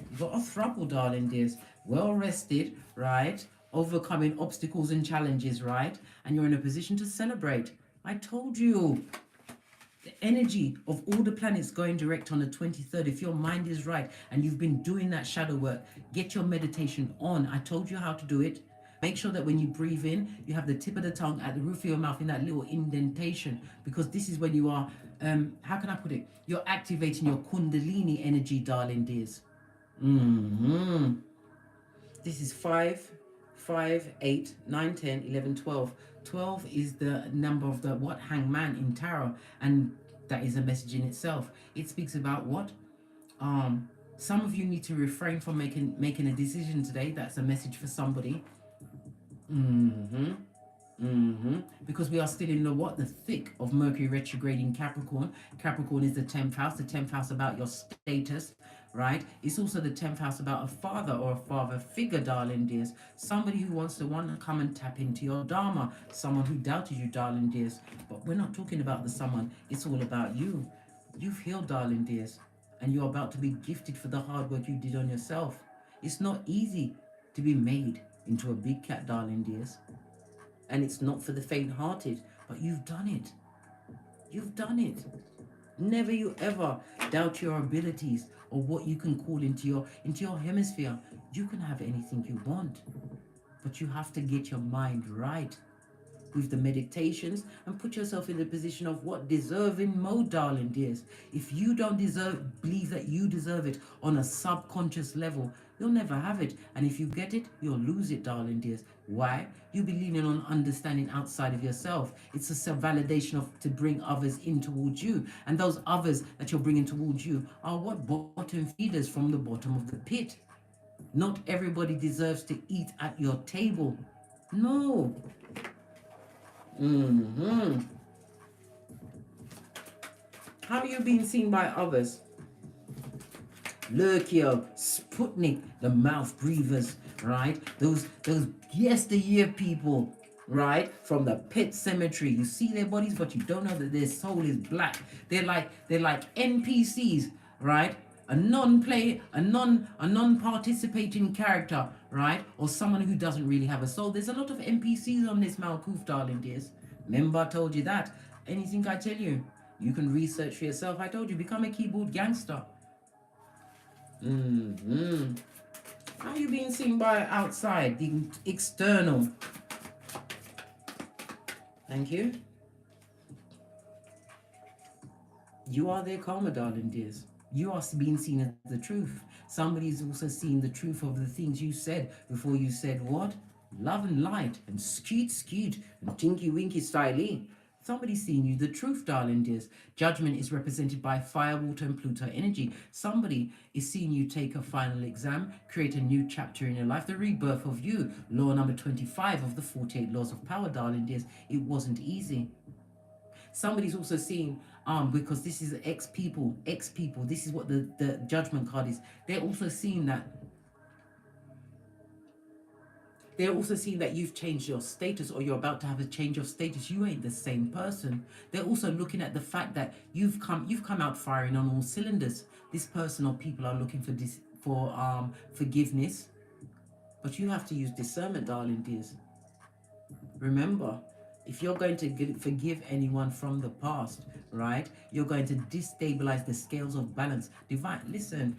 You've got a throuple, darling dears. Well rested, right? Overcoming obstacles and challenges, right? And you're in a position to celebrate. I told you. The energy of all the planets going direct on the 23rd. If your mind is right and you've been doing that shadow work, get your meditation on. I told you how to do it. Make sure that when you breathe in, you have the tip of the tongue at the roof of your mouth in that little indentation, because this is when you are, how can I put it? You're activating your Kundalini energy, darling dears. This is 5, 5, 8, 9, 10, 11, 12. 12 is the number of the hangman in tarot, and that is a message in itself. It speaks about what? Some of you need to refrain from making a decision today. That's a message for somebody. Because we are still in the thick of Mercury retrograde in Capricorn. Capricorn is the 10th house. The 10th house about your status, right? It's also the 10th house about a father or a father figure, darling dears. Somebody who wants to come and tap into your dharma. Someone who doubted you, darling dears. But we're not talking about the someone. It's all about you. You've healed, darling dears, and you're about to be gifted for the hard work you did on yourself. It's not easy to be made into a big cat, darling dears. And it's not for the faint-hearted, but you've done it. You've done it. Never you ever doubt your abilities or what you can call into your hemisphere. You can have anything you want, but you have to get your mind right with the meditations and put yourself in the position of deserving mode, darling dears. If you don't believe that you deserve it on a subconscious level, you'll never have it. And if you get it, you'll lose it, darling dears. Why? You'll be leaning on understanding outside of yourself. It's a self-validation to bring others in towards you. And those others that you're bringing towards you are bottom feeders from the bottom of the pit. Not everybody deserves to eat at your table. No. How are you being seen by others? Lurkio, Sputnik, the mouth breathers, right? Those yesteryear people, right? From the pet cemetery. You see their bodies, but you don't know that their soul is black. They're like NPCs, right? A non-participating character, right? Or someone who doesn't really have a soul. There's a lot of NPCs on this Malkuth, darling dears. Remember, I told you that. Anything I tell you, you can research for yourself. I told you, become a keyboard gangster. How are you being seen by outside, the external? Thank you. You are their karma, darling dears. You are being seen as the truth. Somebody's also seen the truth of the things you said before you said what? Love and light and skeet and tinky winky styling. Somebody's seeing you the truth, darling dears. Judgment is represented by fire, water, and Pluto energy. Somebody is seeing you take a final exam, create a new chapter in your life, the rebirth of you. Law number 25 of the 48 laws of power, darling dears. It wasn't easy. Somebody's also seeing, because this is ex-people, this is what the judgment card is. They're also seeing that you've changed your status, or you're about to have a change of status. You ain't the same person. They're also looking at the fact that you've come out firing on all cylinders. This person or people are looking for forgiveness, but you have to use discernment, darling dears. Remember, if you're going to forgive anyone from the past, right, you're going to destabilize the scales of balance. Divine, listen.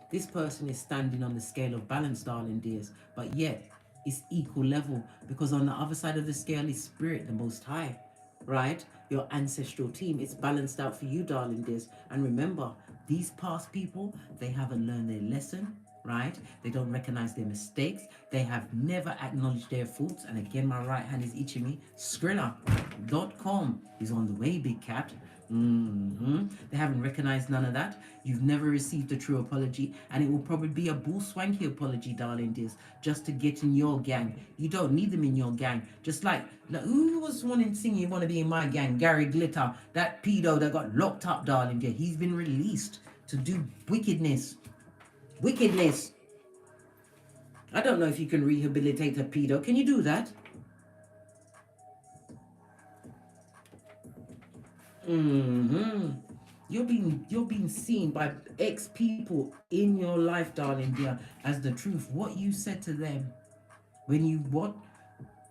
This person is standing on the scale of balance, darling dears, but yet it's equal level, because on the other side of the scale is spirit, the most high, right? Your ancestral team. It's balanced out for you, darling dears. And remember, these past people, they haven't learned their lesson, right? They don't recognize their mistakes. They have never acknowledged their faults. And again, my right hand is itching me. Skrilla.com is on the way, big cat. They haven't recognized none of that. You've never received a true apology, and it will probably be a bull swanky apology, darling dears, just to get in your gang. You don't need them in your gang. Just like who was wanting to sing you want to be in my gang? Gary Glitter, that pedo that got locked up, darling dear. He's been released to do wickedness. I don't know if you can rehabilitate a pedo. Can you do that? You're being seen by ex-people in your life, darling dear, as the truth. What you said to them when you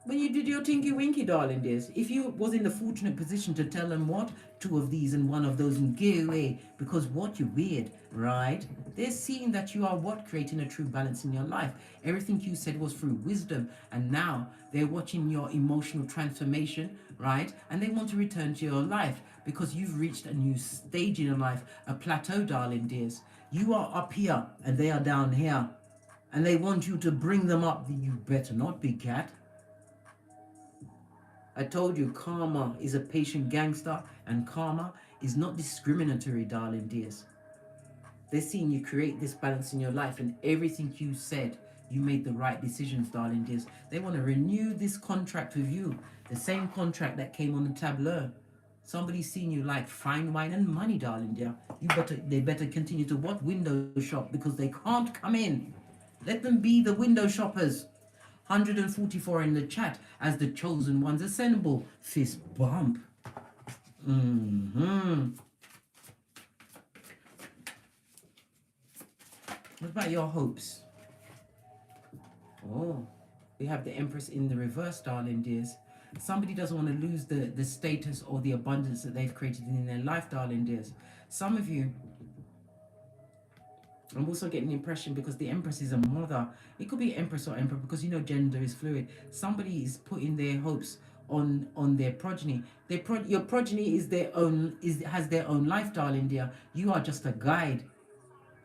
But you did your tinky winky, darling dears. If you was in the fortunate position to tell them what, two of these and one of those and go away, because what, you weird, right? They're seeing that you are what, creating a true balance in your life. Everything you said was through wisdom, and now they're watching your emotional transformation, right? And they want to return to your life because you've reached a new stage in your life, a plateau, darling dears. You are up here and they are down here, and they want you to bring them up. You better not, big cat. I told you, karma is a patient gangster, and karma is not discriminatory, darling dears. They're seeing you create this balance in your life, and everything you said, you made the right decisions, darling dears. They want to renew this contract with you, the same contract that came on the tableau. Somebody's seen you like fine wine and money, darling dear. They better continue to what? Window shop, because they can't come in. Let them be the window shoppers. 144 in the chat as the chosen ones assemble. Fist bump. What about your hopes? Oh, we have the Empress in the reverse, darling dears. Somebody doesn't want to lose the status or the abundance that they've created in their life, darling dears. Some of you, I'm also getting the impression, because the Empress is a mother, it could be Empress or Emperor, because you know gender is fluid. Somebody is putting their hopes on their progeny. Your progeny is has their own life, darling dear. You are just a guide.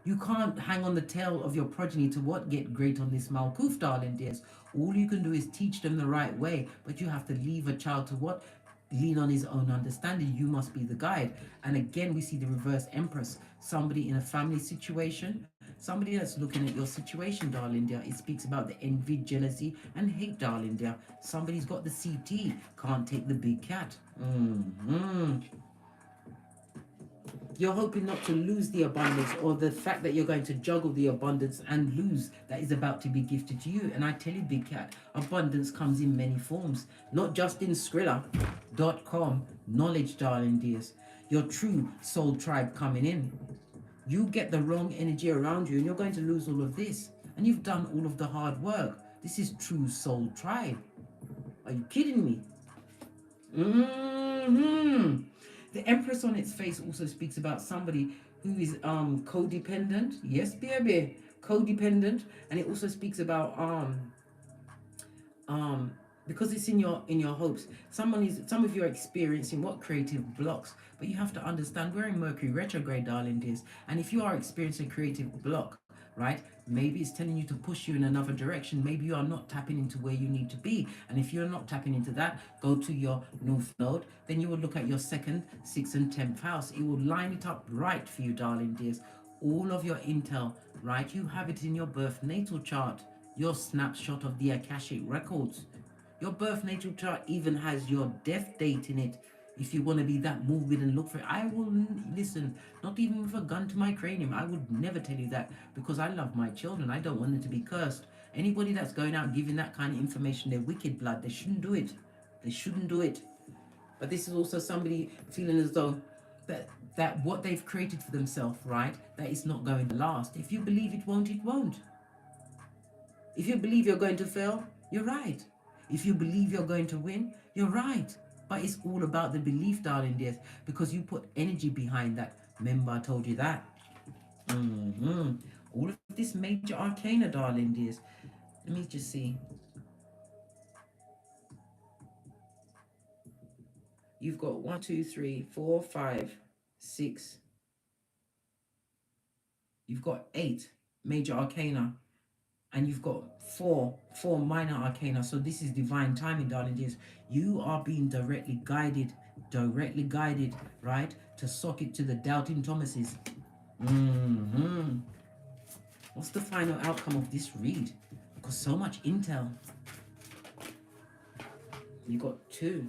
You can't hang on the tail of your progeny to what? Get great on this Malkuth, darling dears. All you can do is teach them the right way, but you have to leave a child to what? Lean on his own understanding. You must be the guide. And again, we see the reverse Empress. Somebody in a family situation, somebody that's looking at your situation, darling dear. It speaks about the envy, jealousy, and hate, darling dear. Somebody's got the CT, can't take the big cat. You're hoping not to lose the abundance, or the fact that you're going to juggle the abundance and lose that is about to be gifted to you. And I tell you, big cat, abundance comes in many forms, not just in Skrilla.com knowledge, darling dears. Your true soul tribe coming in. You get the wrong energy around you and you're going to lose all of this. And you've done all of the hard work. This is true soul tribe. Are you kidding me? The Empress on its face also speaks about somebody who is codependent. Yes, baby, codependent. And it also speaks about because it's in your hopes. Some of you are experiencing what? Creative blocks. But you have to understand, we're in Mercury retrograde, darling dears. And if you are experiencing a creative block, right, maybe it's telling you to push you in another direction. Maybe you are not tapping into where you need to be. And if you're not tapping into that, go to your North Node. Then you will look at your 2nd, 6th, and 10th house. It will line it up right for you, darling dears. All of your intel, right? You have it in your birth natal chart, your snapshot of the Akashic records. Your birth natal chart even has your death date in it. If you want to be that morbid and look for it, I will listen, not even with a gun to my cranium. I would never tell you that, because I love my children. I don't want them to be cursed. Anybody that's going out giving that kind of information, they're wicked blood. They shouldn't do it. They shouldn't do it. But this is also somebody feeling as though that what they've created for themselves, right, that it's not going to last. If you believe it won't, it won't. If you believe you're going to fail, you're right. If you believe you're going to win, you're right. But it's all about the belief, darling dears, because you put energy behind that. Remember, I told you that. All of this major arcana, darling dears. Let me just see. You've got 1, 2, 3, 4, 5, 6. You've got 8 major arcana. And you've got four minor arcana. So this is divine timing, darling dears. You are being directly guided, right, to socket to the doubting Thomases. What's the final outcome of this read? Because so much intel. You got 2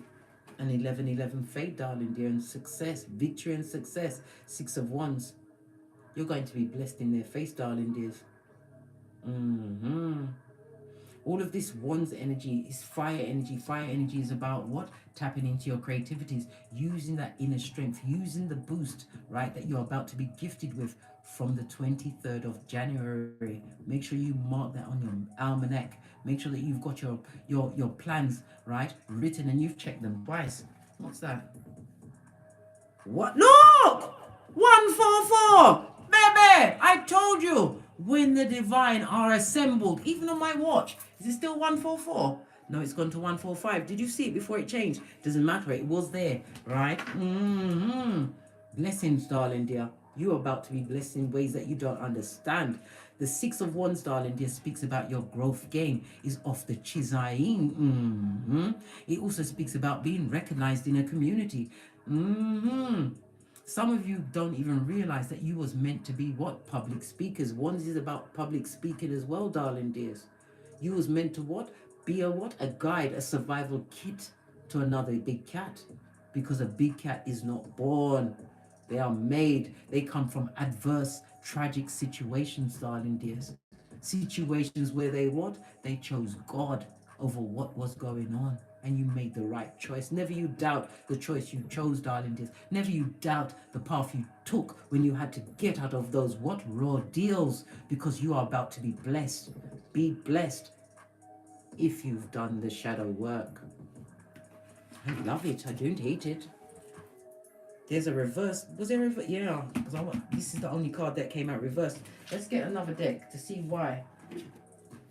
and 11 fade, darling dear, and success, victory and success. 6 of Wands. You're going to be blessed in their face, darling dears. All of this Wands energy is fire energy. Fire energy is about what? Tapping into your creativities, using that inner strength, using the boost, right, that you're about to be gifted with from the 23rd of January. Make sure you mark that on your almanac. Make sure that you've got your plans, right, written, and you've checked them twice. What's that? What? Look! 144! Baby! I told you! When the divine are assembled, even on my watch, is it still 144? No, it's gone to 145. Did you see it before it changed? Doesn't matter, it was there, right? Blessings, darling dear. You're about to be blessed in ways that you don't understand. The Six of Wands, darling dear, speaks about your growth game, is off the Chizayin. It also speaks about being recognized in a community. Some of you don't even realize that you was meant to be what? Public speakers. Wands is about public speaking as well, darling dears. You was meant to what? Be a what? A guide, a survival kit to another big cat. Because a big cat is not born. They are made. They come from adverse, tragic situations, darling dears. Situations where they what? They chose God over what was going on. And you made the right choice. Never you doubt the choice you chose, darling dears. Never you doubt the path you took when you had to get out of those what? Raw deals. Because you are about to be blessed. Be blessed if you've done the shadow work. I love it. I don't hate it. There's a reverse. Was there a reverse? Yeah. Because this is the only card that came out reversed. Let's get another deck to see why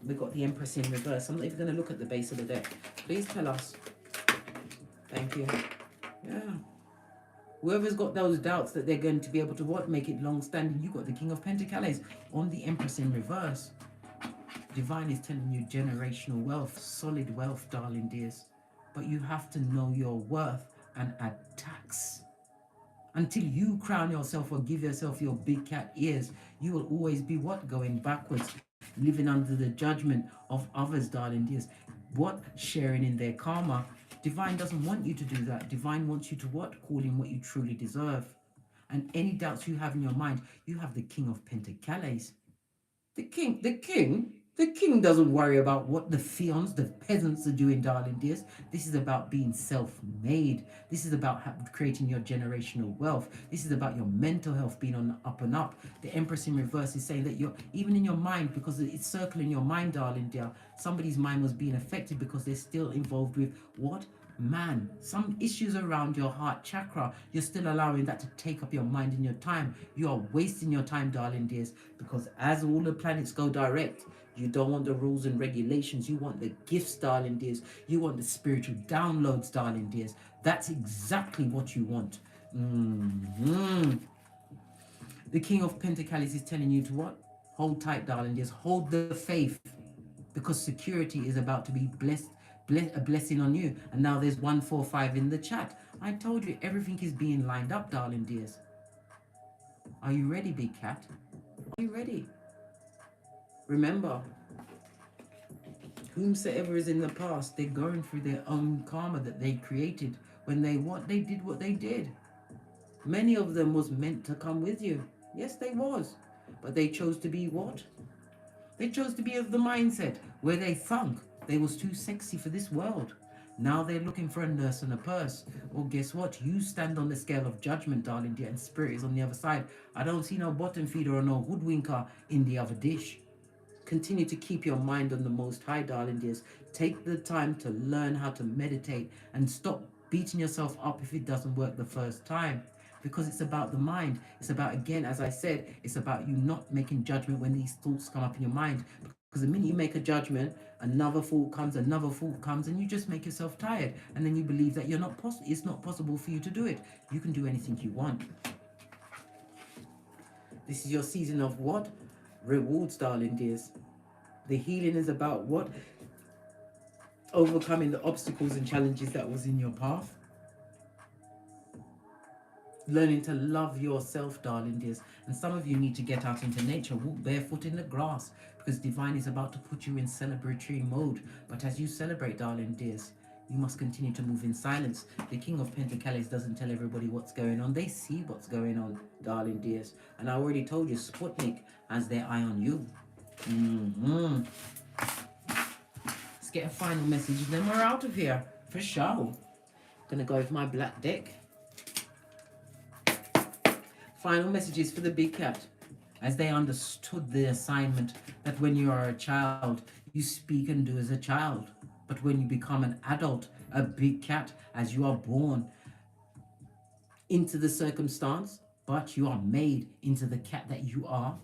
we got the Empress in reverse. I'm not even going to look at the base of the deck. Please tell us. Thank you. Yeah. Whoever's got those doubts that they're going to be able to what? Make it long standing. You got the King of Pentacles on the Empress in reverse. Divine is telling you generational wealth, solid wealth, darling dears. But you have to know your worth and add tax. Until you crown yourself or give yourself your big cat ears, you will always be what? Going backwards, living under the judgment of others, darling dears. What? Sharing in their karma. Divine doesn't want you to do that. Divine wants you to what? Call in what you truly deserve. And any doubts you have in your mind, you have the King of Pentacles. The king doesn't worry about what the fions, the peasants are doing, darling dears. This is about being self-made. This is about creating your generational wealth. This is about your mental health being on the up and up. The Empress in reverse is saying that you're, even in your mind, because it's circling your mind, darling dear, somebody's mind was being affected because they're still involved with what? Man, some issues around your heart chakra. You're still allowing that to take up your mind and your time. You are wasting your time, darling dears, because as all the planets go direct, you don't want the rules and regulations. You want the gifts, darling dears. You want the spiritual downloads, darling dears. That's exactly what you want. The King of Pentacles is telling you to what? Hold tight, darling dears. Hold the faith, because security is about to be blessed. A blessing on you. And now there's 145 in the chat. I told you everything is being lined up, darling dears. Are you ready, big cat? Are you ready? Remember, whomsoever is in the past, they're going through their own karma that they created when they did what they did. Many of them was meant to come with you. Yes, they was. But they chose to be what? They chose to be of the mindset where they thunk they was too sexy for this world. Now they're looking for a nurse and a purse. Well, guess what? You stand on the scale of judgment, darling dear, and spirit is on the other side. I don't see no bottom feeder or no hoodwinker in the other dish. Continue to keep your mind on the Most High, darling dears. Take the time to learn how to meditate and stop beating yourself up if it doesn't work the first time. Because it's about the mind. It's about, again, as I said, it's about you not making judgment when these thoughts come up in your mind. Because the minute you make a judgment, another thought comes, and you just make yourself tired. And then you believe that it's not possible for you to do it. You can do anything you want. This is your season of what? Rewards, darling dears. The healing is about what? Overcoming the obstacles and challenges that was in your path. Learning to love yourself, darling dears. And some of you need to get out into nature, walk barefoot in the grass, because divine is about to put you in celebratory mode. But as you celebrate, darling dears, you must continue to move in silence. The King of Pentacles doesn't tell everybody what's going on. They see what's going on, darling dears. And I already told you, Sputnik has their eye on you. Let's get a final message and then we're out of here. For sure. Gonna go with my black deck. Final messages for the big cat. As they understood the assignment that when you are a child, you speak and do as a child. But when you become an adult, a big cat, as you are born into the circumstance, but you are made into the cat that you are,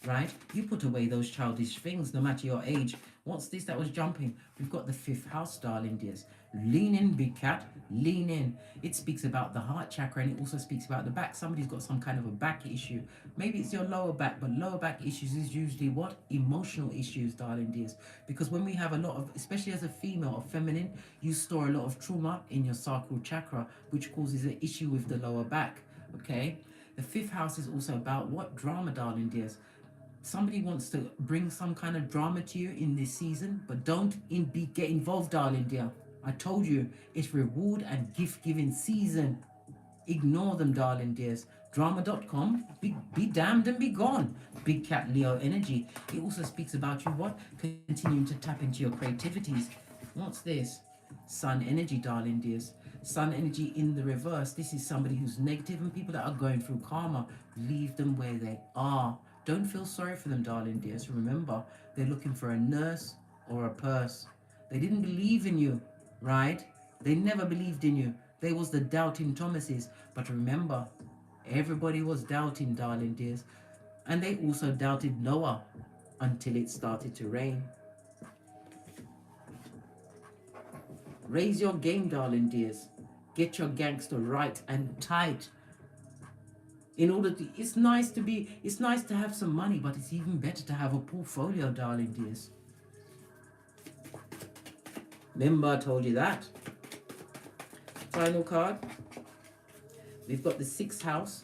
right? You put away those childish things, no matter your age. What's this that was jumping? We've got the 5th house, darling dears. Lean in, big cat, lean in. It speaks about the heart chakra, and it also speaks about the back. Somebody's got some kind of a back issue. Maybe it's your lower back, but lower back issues is usually what? Emotional issues, darling dears. Because when we have a lot of, especially as a female or feminine, you store a lot of trauma in your sacral chakra, which causes an issue with the lower back, okay? The 5th house is also about what? Drama, darling dears. Somebody wants to bring some kind of drama to you in this season, but don't get involved, darling dear. I told you, it's reward and gift-giving season. Ignore them, darling dears. Drama.com, be damned and be gone. Big cat Leo energy. It also speaks about you, what? Continuing to tap into your creativities. What's this? Sun energy, darling dears. Sun energy in the reverse. This is somebody who's negative, and people that are going through karma. Leave them where they are. Don't feel sorry for them, darling dears. Remember, they're looking for a nurse or a purse. They didn't believe in you, right? They never believed in you. They was the doubting Thomases. But remember, everybody was doubting, darling dears. And they also doubted Noah until it started to rain. Raise your game, darling dears. Get your gangster right and tight. In order to, it's nice to have some money, but it's even better to have a portfolio, darling dears. Remember, I told you that. Final card. We've got the 6th house.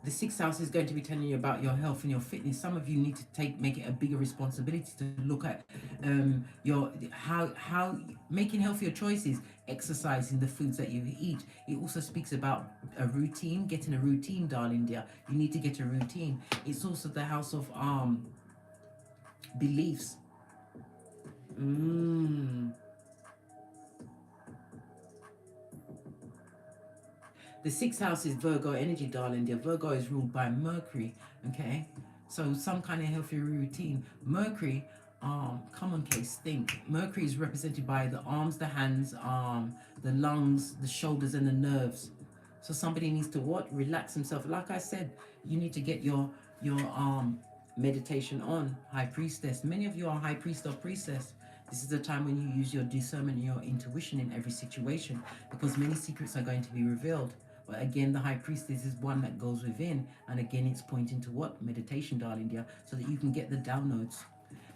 The 6th house is going to be telling you about your health and your fitness. Some of you need to make it a bigger responsibility to look at how making healthier choices, exercising the foods that you eat. It also speaks about a routine, getting a routine, darling dear. You need to get a routine. It's also the house of beliefs. The 6th house is Virgo energy, darling dear. Virgo is ruled by Mercury, okay? So some kind of healthy routine. Mercury, come on, case, think. Mercury is represented by the arms, the hands, the lungs, the shoulders, and the nerves. So somebody needs to what? Relax himself. Like I said, you need to get your meditation on, High Priestess. Many of you are High Priest or Priestess. This is the time when you use your discernment and your intuition in every situation, because many secrets are going to be revealed. But again, the High Priestess is one that goes within, and again, it's pointing to what? Meditation, darling dear, so that you can get the downloads.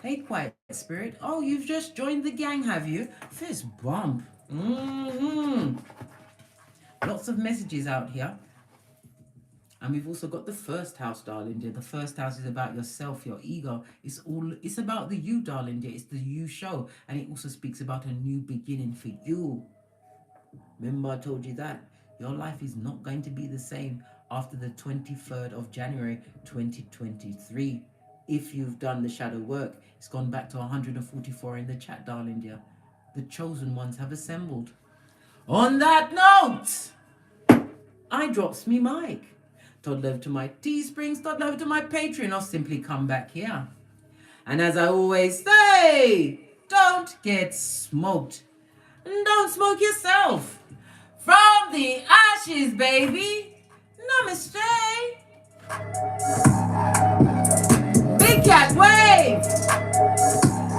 Hey, quiet spirit. Oh, you've just joined the gang, have you? Fist bump. Lots of messages out here. And we've also got the 1st house, darling dear. The 1st house is about yourself, your ego. It's about the you, darling dear. It's the you show. And it also speaks about a new beginning for you. Remember, I told you that. Your life is not going to be the same after the 23rd of January, 2023. If you've done the shadow work, it's gone back to 144 in the chat, darling dear. The chosen ones have assembled. On that note, I drops me mic. Toddle over to my Teesprings, toddle over to my Patreon, or simply come back here. And as I always say, don't get smoked. And don't smoke yourself. From the ashes, baby. Namaste. Big cat wave.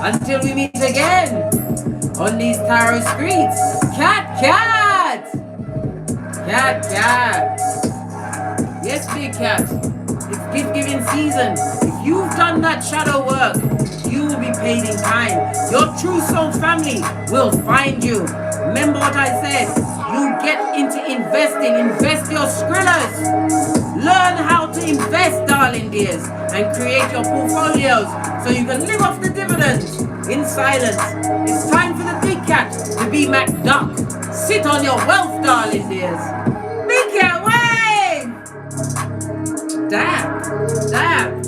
Until we meet again on these tarot streets. Cat, cat. Cat, cat. Yes, big cat. It's gift-giving season. If you've done that shadow work, you will be paid in kind. Your true soul family will find you. Remember what I said. You get into investing. Invest your skrillers. Learn how to invest, darling dears, and create your portfolios so you can live off the dividends in silence. It's time for the big cat to be MacDuck. Sit on your wealth, darling dears. Big cat wave! Dab, dab.